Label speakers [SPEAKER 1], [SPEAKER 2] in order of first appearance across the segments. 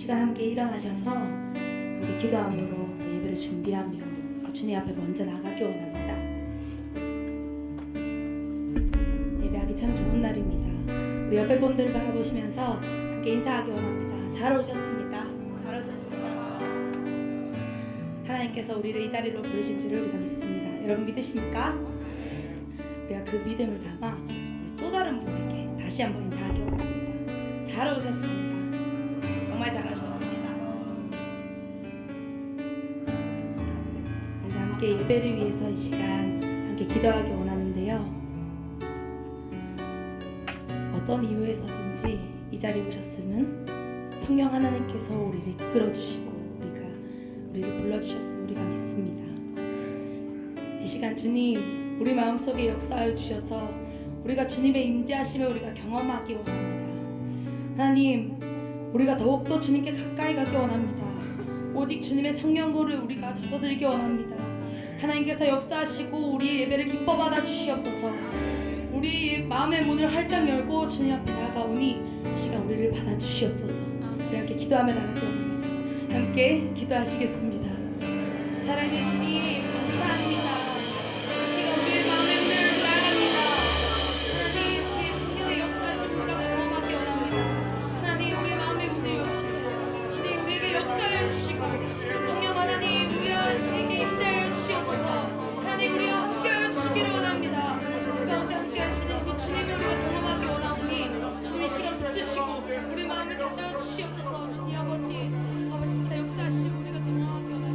[SPEAKER 1] 시간 함께 일어나셔서 함께 기도함으로 또 예배를 준비하며 주님 앞에 먼저 나가기 원합니다. 예배하기 참 좋은 날입니다. 우리 옆에 분들을 바라보시면서 함께 인사하기 원합니다. 잘 오셨습니다. 잘 오셨습니다. 하나님께서 우리를 이 자리로 부르신 줄을 우리가 믿습니다. 여러분 믿으십니까? 우리가 그 믿음을 담아 또 다른 분에게 다시 한번 인사하기 원합니다. 잘 오셨습니다. 정말 잘하셨습니다. 우리가 함께 예배를 위해서 이 시간 함께 기도하기 원하는데요. 어떤 이유에서든지 이 자리에 오셨음은 성령 하나님께서 우리를 이끌어주시고 우리를 불러주셨음을 우리가 믿습니다. 이 시간 주님 우리 마음속에 역사하여 주셔서 우리가 주님의 임재하심을 우리가 경험하기 원합니다. 하나님 우리가 더욱더 주님께 가까이 가기 원합니다. 오직 주님의 성령으로 우리가 젖어들기 원합니다. 하나님께서 역사하시고 우리의 예배를 기뻐 받아 주시옵소서. 우리 마음의 문을 활짝 열고 주님 앞에 나아가오니 이 시간 우리를 받아 주시옵소서. 우리 함께 기도하며 나가기 원합니다. 함께 기도하시겠습니다. 사랑의 주님 감사합니다. 이 시간 우리의 마음의 문을 열고 나아갑니다. 하나님 우리의 성령의 역사하심 우리가 경험하기 원합니다. 하나님 우리의 마음의 문을 여시고 주님 우리에게 역사하여 주시고 성령 하나님 우리에게 임재하여 주시옵소서. 하나님 우리와 함께하여 주시기를 원합니다. 그 가운데 함께하시는 이 주님을 우리가 경험하기 원하오니 주님의 시간 붙드시고 우리 마음을 가져여 주시옵소서. 주님 아버지께서 역사하시고 우리가 경험하기 원합니다.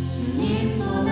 [SPEAKER 2] 주님 손에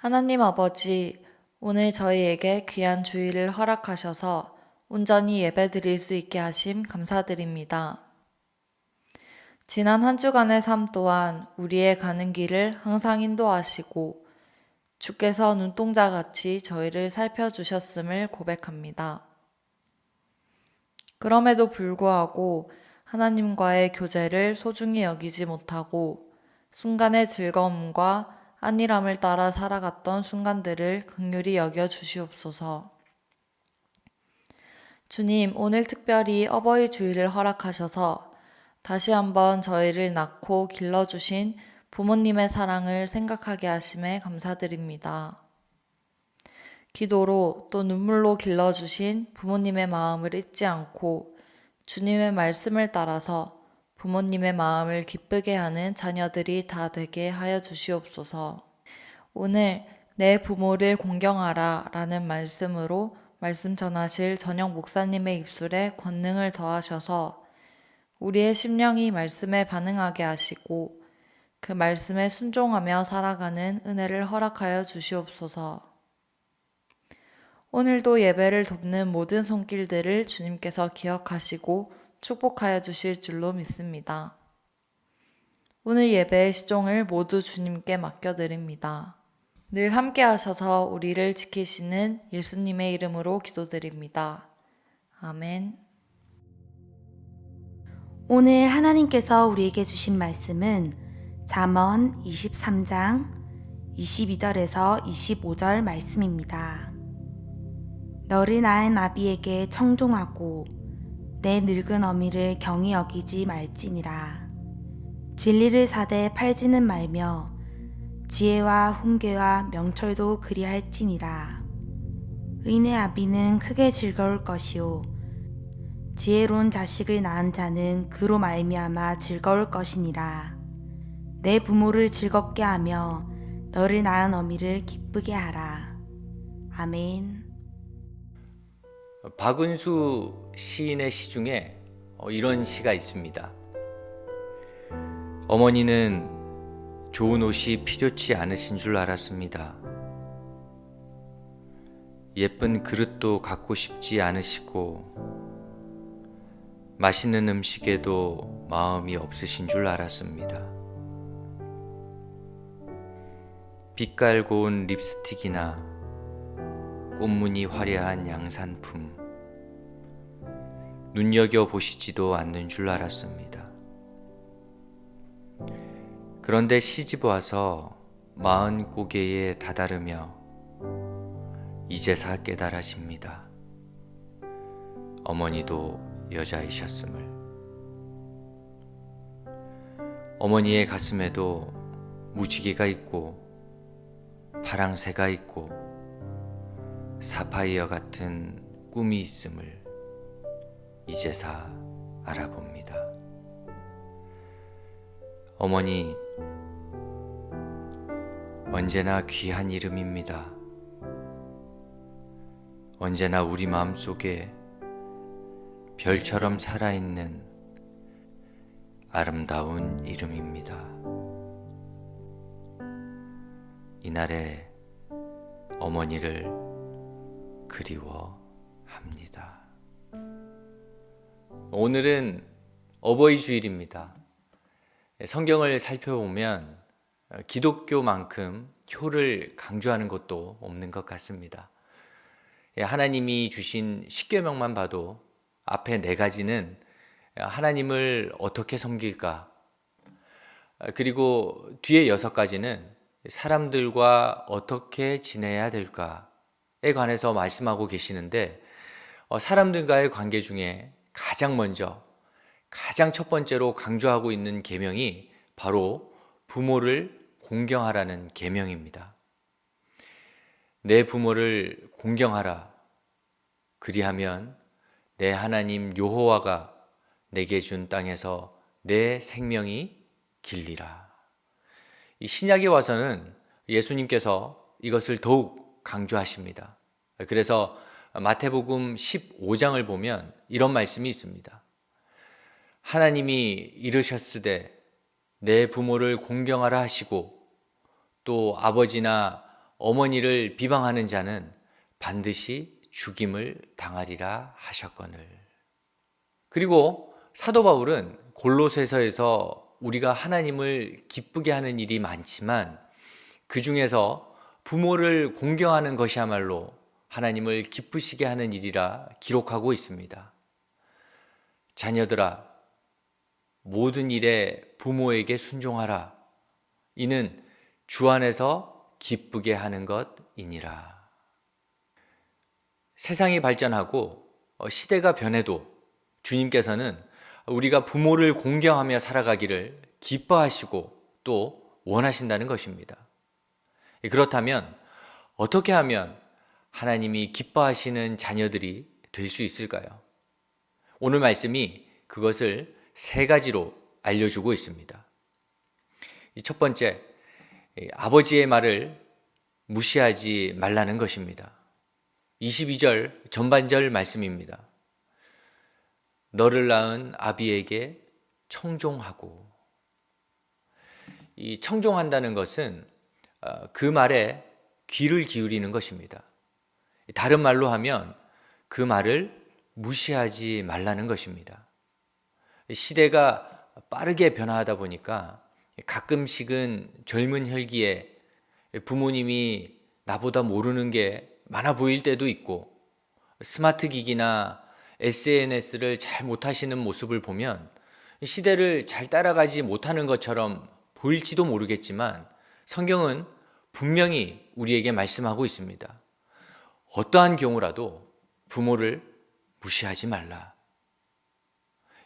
[SPEAKER 2] 하나님 아버지, 오늘 저희에게 귀한 주일을 허락하셔서 온전히 예배드릴 수 있게 하심 감사드립니다. 지난 한 주간의 삶 또한 우리의 가는 길을 항상 인도하시고 주께서 눈동자같이 저희를 살펴주셨음을 고백합니다. 그럼에도 불구하고 하나님과의 교제를 소중히 여기지 못하고 순간의 즐거움과 안일함을 따라 살아갔던 순간들을 긍휼히 여겨 주시옵소서. 주님, 오늘 특별히 어버이 주일을 허락하셔서 다시 한번 저희를 낳고 길러주신 부모님의 사랑을 생각하게 하심에 감사드립니다. 기도로 또 눈물로 길러주신 부모님의 마음을 잊지 않고 주님의 말씀을 따라서 부모님의 마음을 기쁘게 하는 자녀들이 다 되게 하여 주시옵소서. 오늘 내 부모를 공경하라 라는 말씀으로 말씀 전하실 전영 목사님의 입술에 권능을 더하셔서 우리의 심령이 말씀에 반응하게 하시고 그 말씀에 순종하며 살아가는 은혜를 허락하여 주시옵소서. 오늘도 예배를 돕는 모든 손길들을 주님께서 기억하시고 축복하여 주실 줄로 믿습니다. 오늘 예배의 시종을 모두 주님께 맡겨드립니다. 늘 함께 하셔서 우리를 지키시는 예수님의 이름으로 기도드립니다. 아멘.
[SPEAKER 1] 오늘 하나님께서 우리에게 주신 말씀은 잠언 23장 22절에서 25절 말씀입니다. 너를 낳은 아비에게 청종하고 내 늙은 어미를 경히 여기지 말지니라. 진리를 사되 팔지는 말며 지혜와 훈계와 명철도 그리할지니라. 의인의 아비는 크게 즐거울 것이요 지혜로운 자식을 낳은 자는 그로 말미암아 즐거울 것이니라. 내 부모를 즐겁게 하며 너를 낳은 어미를 기쁘게 하라. 아멘.
[SPEAKER 3] 박은수 시인의 시 중에 이런 시가 있습니다. 어머니는 좋은 옷이 필요치 않으신 줄 알았습니다. 예쁜 그릇도 갖고 싶지 않으시고 맛있는 음식에도 마음이 없으신 줄 알았습니다. 빛깔 고운 립스틱이나 꽃무늬 화려한 양산품 눈여겨보시지도 않는 줄 알았습니다. 그런데 시집와서 40고개에 다다르며 이제사 깨달아집니다. 어머니도 여자이셨음을. 어머니의 가슴에도 무지개가 있고 파랑새가 있고 사파이어 같은 꿈이 있음을 이제사 알아봅니다. 어머니, 언제나 귀한 이름입니다. 언제나 우리 마음속에 별처럼 살아있는 아름다운 이름입니다. 이날에 어머니를 그리워합니다. 오늘은 어버이 주일입니다. 성경을 살펴보면 기독교만큼 효를 강조하는 것도 없는 것 같습니다. 하나님이 주신 십계명만 봐도 앞에 4가지는 하나님을 어떻게 섬길까, 그리고 뒤에 6가지는 사람들과 어떻게 지내야 될까에 관해서 말씀하고 계시는데, 사람들과의 관계 중에 가장 첫 번째로 강조하고 있는 계명이 바로 부모를 공경하라는 계명입니다. 내 부모를 공경하라. 그리하면 내 하나님 여호와가 내게 준 땅에서 내 생명이 길리라. 이 신약에 와서는 예수님께서 이것을 더욱 강조하십니다. 그래서 마태복음 15장을 보면 이런 말씀이 있습니다. 하나님이 이르셨으되 내 부모를 공경하라 하시고 또 아버지나 어머니를 비방하는 자는 반드시 죽임을 당하리라 하셨거늘. 그리고 사도 바울은 골로새서에서 우리가 하나님을 기쁘게 하는 일이 많지만 그 중에서 부모를 공경하는 것이야말로 하나님을 기쁘시게 하는 일이라 기록하고 있습니다. 자녀들아, 모든 일에 부모에게 순종하라. 이는 주 안에서 기쁘게 하는 것이니라. 세상이 발전하고 시대가 변해도 주님께서는 우리가 부모를 공경하며 살아가기를 기뻐하시고 또 원하신다는 것입니다. 그렇다면 어떻게 하면 하나님이 기뻐하시는 자녀들이 될 수 있을까요? 오늘 말씀이 그것을 3가지로 알려주고 있습니다. 첫 번째, 아버지의 말을 무시하지 말라는 것입니다. 22절 전반절 말씀입니다. 너를 낳은 아비에게 청종하고. 이 청종한다는 것은 그 말에 귀를 기울이는 것입니다. 다른 말로 하면 그 말을 무시하지 말라는 것입니다. 시대가 빠르게 변화하다 보니까 가끔씩은 젊은 혈기에 부모님이 나보다 모르는 게 많아 보일 때도 있고, 스마트 기기나 SNS를 잘 못하시는 모습을 보면 시대를 잘 따라가지 못하는 것처럼 보일지도 모르겠지만 성경은 분명히 우리에게 말씀하고 있습니다. 어떠한 경우라도 부모를 무시하지 말라.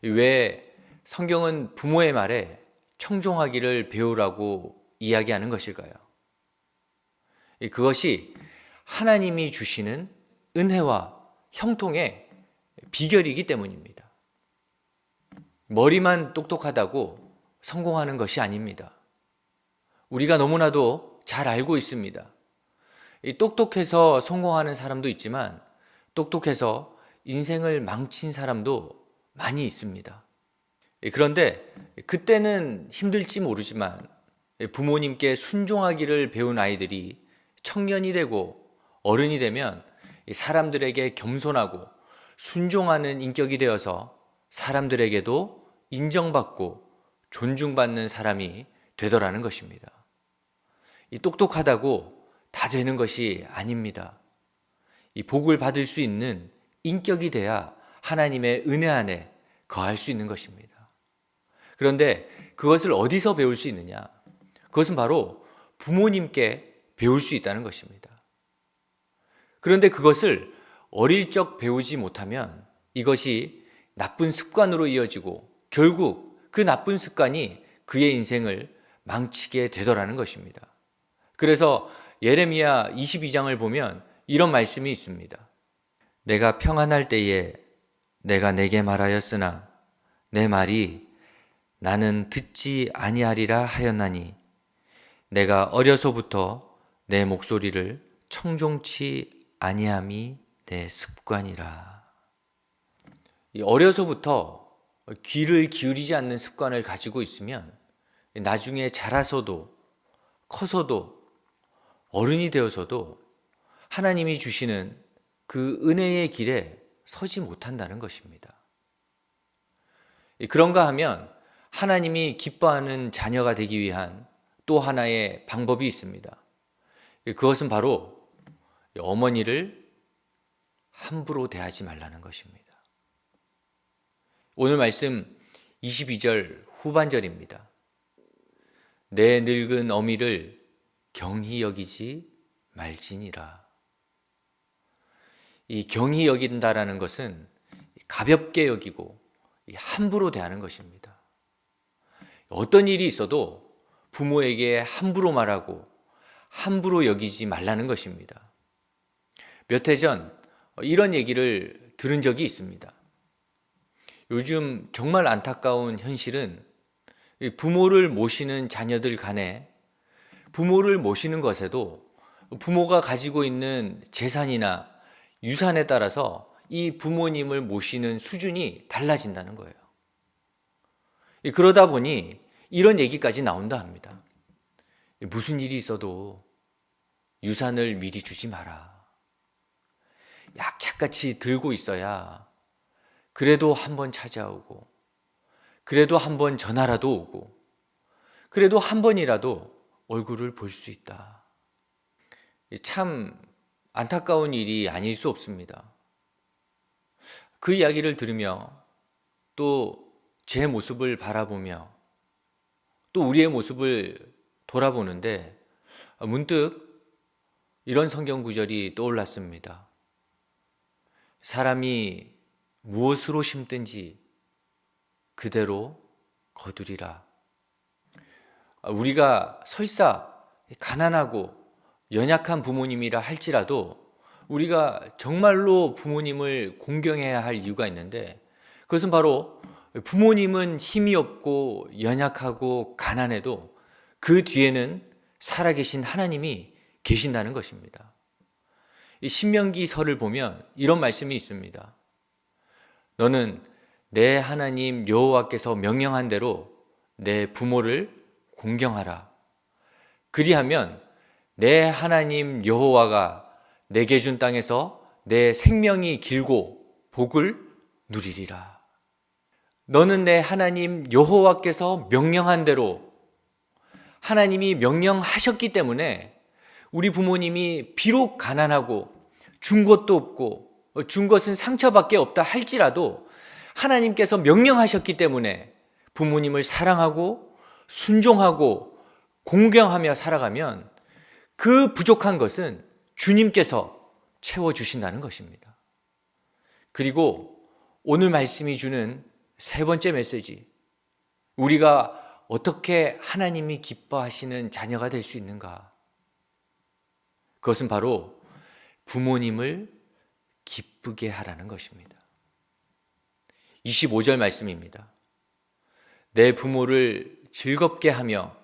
[SPEAKER 3] 왜 성경은 부모의 말에 청종하기를 배우라고 이야기하는 것일까요? 그것이 하나님이 주시는 은혜와 형통의 비결이기 때문입니다. 머리만 똑똑하다고 성공하는 것이 아닙니다. 우리가 너무나도 잘 알고 있습니다. 똑똑해서 성공하는 사람도 있지만 똑똑해서 인생을 망친 사람도 많이 있습니다. 그런데 그때는 힘들지 모르지만 부모님께 순종하기를 배운 아이들이 청년이 되고 어른이 되면 사람들에게 겸손하고 순종하는 인격이 되어서 사람들에게도 인정받고 존중받는 사람이 되더라는 것입니다. 이 똑똑하다고 다 되는 것이 아닙니다. 이 복을 받을 수 있는 인격이 돼야 하나님의 은혜 안에 거할 수 있는 것입니다. 그런데 그것을 어디서 배울 수 있느냐? 그것은 바로 부모님께 배울 수 있다는 것입니다. 그런데 그것을 어릴 적 배우지 못하면 이것이 나쁜 습관으로 이어지고 결국 그 나쁜 습관이 그의 인생을 망치게 되더라는 것입니다. 그래서 예레미야 22장을 보면 이런 말씀이 있습니다. 내가 평안할 때에 내가 내게 말하였으나 내 말이 나는 듣지 아니하리라 하였나니 내가 어려서부터 내 목소리를 청종치 아니함이 내 습관이라. 어려서부터 귀를 기울이지 않는 습관을 가지고 있으면 나중에 자라서도 커서도 어른이 되어서도 하나님이 주시는 그 은혜의 길에 서지 못한다는 것입니다. 그런가 하면 하나님이 기뻐하는 자녀가 되기 위한 또 하나의 방법이 있습니다. 그것은 바로 어머니를 함부로 대하지 말라는 것입니다. 오늘 말씀 22절 후반절입니다. 내 늙은 어미를 경히 여기지 말지니라. 이 경히 여긴다라는 것은 가볍게 여기고 함부로 대하는 것입니다. 어떤 일이 있어도 부모에게 함부로 말하고 함부로 여기지 말라는 것입니다. 몇 해 전 이런 얘기를 들은 적이 있습니다. 요즘 정말 안타까운 현실은 부모를 모시는 자녀들 간에 부모를 모시는 것에도 부모가 가지고 있는 재산이나 유산에 따라서 이 부모님을 모시는 수준이 달라진다는 거예요. 그러다 보니 이런 얘기까지 나온다 합니다. 무슨 일이 있어도 유산을 미리 주지 마라. 약착같이 들고 있어야 그래도 한번 찾아오고, 그래도 한번 전화라도 오고, 그래도 한 번이라도 얼굴을 볼 수 있다. 참 안타까운 일이 아닐 수 없습니다. 그 이야기를 들으며 또 제 모습을 바라보며 또 우리의 모습을 돌아보는데 문득 이런 성경 구절이 떠올랐습니다. 사람이 무엇으로 심든지 그대로 거두리라. 우리가 설사 가난하고 연약한 부모님이라 할지라도 우리가 정말로 부모님을 공경해야 할 이유가 있는데, 그것은 바로 부모님은 힘이 없고 연약하고 가난해도 그 뒤에는 살아계신 하나님이 계신다는 것입니다. 이 신명기서를 보면 이런 말씀이 있습니다. 너는 내 하나님 여호와께서 명령한 대로 내 부모를 공경하라. 그리하면 내 하나님 여호와가 내게 준 땅에서 내 생명이 길고 복을 누리리라. 너는 내 하나님 여호와께서 명령한 대로, 하나님이 명령하셨기 때문에 우리 부모님이 비록 가난하고 준 것도 없고 준 것은 상처밖에 없다 할지라도 하나님께서 명령하셨기 때문에 부모님을 사랑하고 순종하고 공경하며 살아가면 그 부족한 것은 주님께서 채워주신다는 것입니다. 그리고 오늘 말씀이 주는 세 번째 메시지, 우리가 어떻게 하나님이 기뻐하시는 자녀가 될 수 있는가? 그것은 바로 부모님을 기쁘게 하라는 것입니다. 25절 말씀입니다. 내 부모를 즐겁게 하며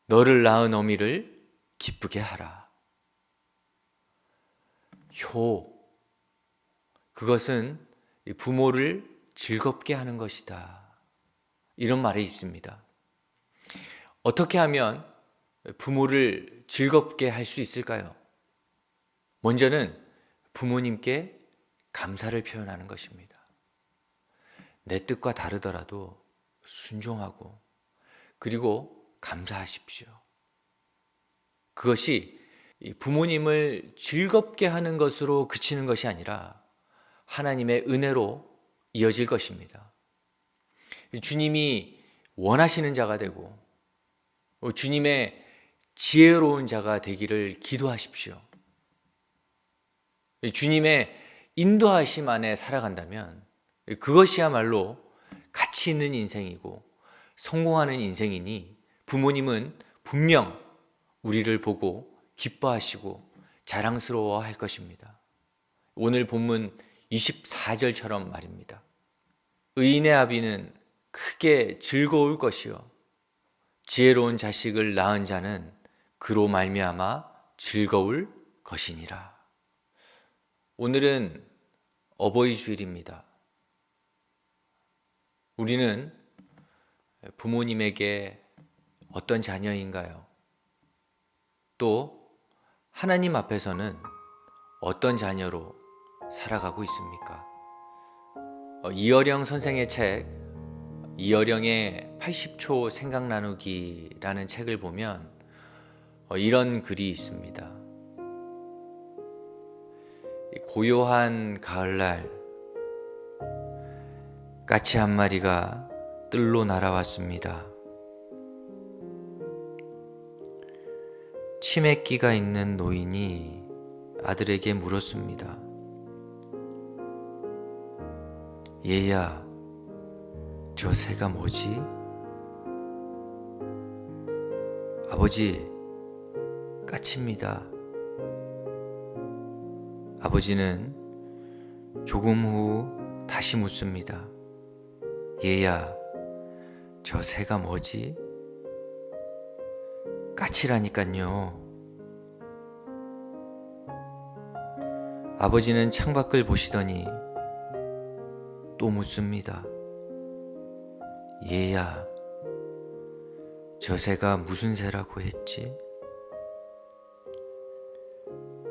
[SPEAKER 3] 너를 낳은 어미를 기쁘게 하라. 효, 그것은 부모를 즐겁게 하는 것이다. 이런 말이 있습니다. 어떻게 하면 부모를 즐겁게 할 수 있을까요? 먼저는 부모님께 감사를 표현하는 것입니다. 내 뜻과 다르더라도 순종하고 그리고 감사하십시오. 그것이 부모님을 즐겁게 하는 것으로 그치는 것이 아니라 하나님의 은혜로 이어질 것입니다. 주님이 원하시는 자가 되고 주님의 지혜로운 자가 되기를 기도하십시오. 주님의 인도하심 안에 살아간다면 그것이야말로 가치 있는 인생이고 성공하는 인생이니 부모님은 분명 우리를 보고 기뻐하시고 자랑스러워 할 것입니다. 오늘 본문 24절처럼 말입니다. 의인의 아비는 크게 즐거울 것이요 지혜로운 자식을 낳은 자는 그로 말미암아 즐거울 것이니라. 오늘은 어버이 주일입니다. 우리는 부모님에게 어떤 자녀인가요? 또 하나님 앞에서는 어떤 자녀로 살아가고 있습니까? 이어령 선생의 책 이어령의 80초 생각 나누기라는 책을 보면 이런 글이 있습니다. 고요한 가을날 까치 한 마리가 뜰로 날아왔습니다. 치맥기가 있는 노인이 아들에게 물었습니다. 얘야, 저 새가 뭐지? 아버지, 까치입니다. 아버지는 조금 후 다시 묻습니다. 얘야, 저 새가 뭐지? 까치라니깐요. 아버지는 창밖을 보시더니 또 묻습니다. 얘야, 저 새가 무슨 새라고 했지?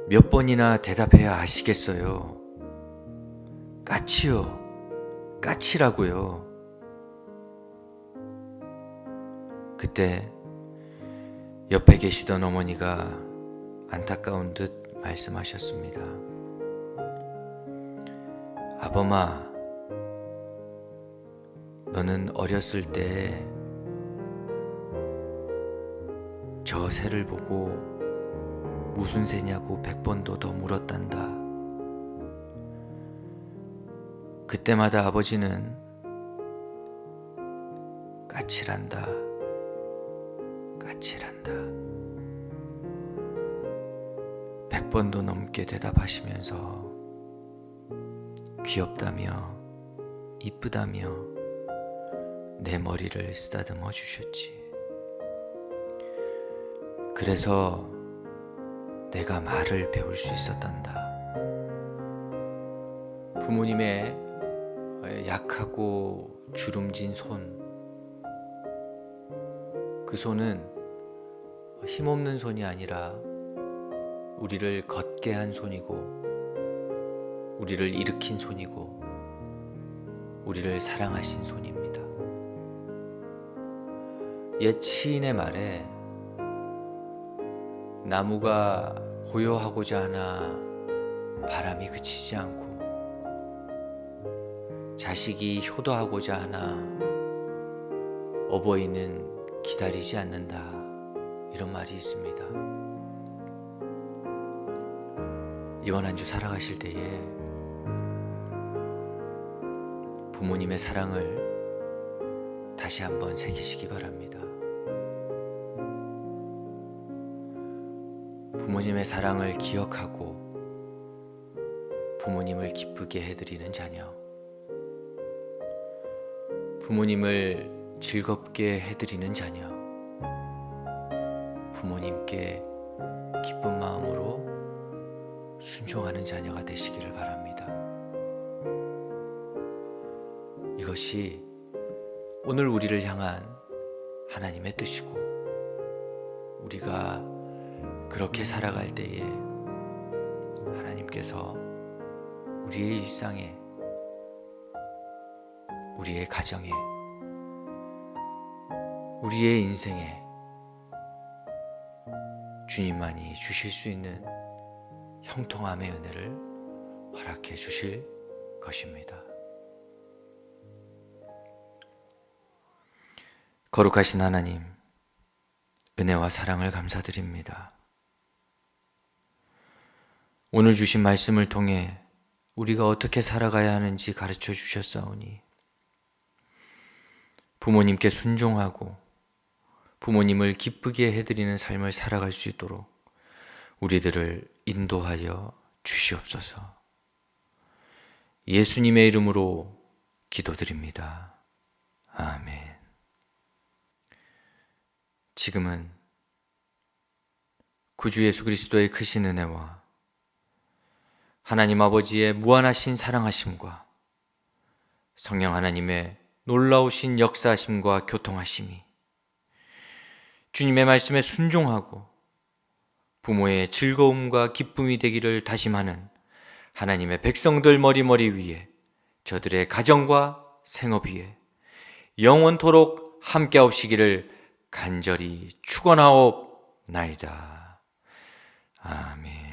[SPEAKER 3] 몇 번이나 대답해야 아시겠어요? 까치요. 까치라고요. 그때 옆에 계시던 어머니가 안타까운 듯 말씀하셨습니다. 아범아, 너는 어렸을 때 저 새를 보고 무슨 새냐고 100번도 더 물었단다. 그때마다 아버지는 까칠한다, 까칠한다 100번도 넘게 대답하시면서 귀엽다며 이쁘다며 내 머리를 쓰다듬어 주셨지. 그래서 내가 말을 배울 수 있었단다. 부모님의 약하고 주름진 손, 그 손은 힘없는 손이 아니라 우리를 걷게 한 손이고, 우리를 일으킨 손이고, 우리를 사랑하신 손입니다. 옛 시인의 말에 나무가 고요하고자 하나 바람이 그치지 않고, 자식이 효도하고자 하나 어버이는 기다리지 않는다, 이런 말이 있습니다. 이번 한 주 살아가실 때에 부모님의 사랑을 다시 한번 새기시기 바랍니다. 부모님의 사랑을 기억하고 부모님을 기쁘게 해드리는 자녀, 부모님을 즐겁게 해드리는 자녀, 부모님께 기쁜 마음으로 순종하는 자녀가 되시기를 바랍니다. 이것이 오늘 우리를 향한 하나님의 뜻이고, 우리가 그렇게 살아갈 때에 하나님께서 우리의 일상에, 우리의 가정에, 우리의 인생에 주님만이 주실 수 있는 형통함의 은혜를 허락해 주실 것입니다. 거룩하신 하나님, 은혜와 사랑을 감사드립니다. 오늘 주신 말씀을 통해 우리가 어떻게 살아가야 하는지 가르쳐 주셨사오니, 부모님께 순종하고 부모님을 기쁘게 해드리는 삶을 살아갈 수 있도록 우리들을 인도하여 주시옵소서. 예수님의 이름으로 기도드립니다. 아멘. 지금은 구주 예수 그리스도의 크신 은혜와 하나님 아버지의 무한하신 사랑하심과 성령 하나님의 놀라우신 역사하심과 교통하심이 주님의 말씀에 순종하고 부모의 즐거움과 기쁨이 되기를 다짐하는 하나님의 백성들 머리머리 위에, 저들의 가정과 생업 위에 영원토록 함께하시기를 간절히 축원하옵나이다. 아멘.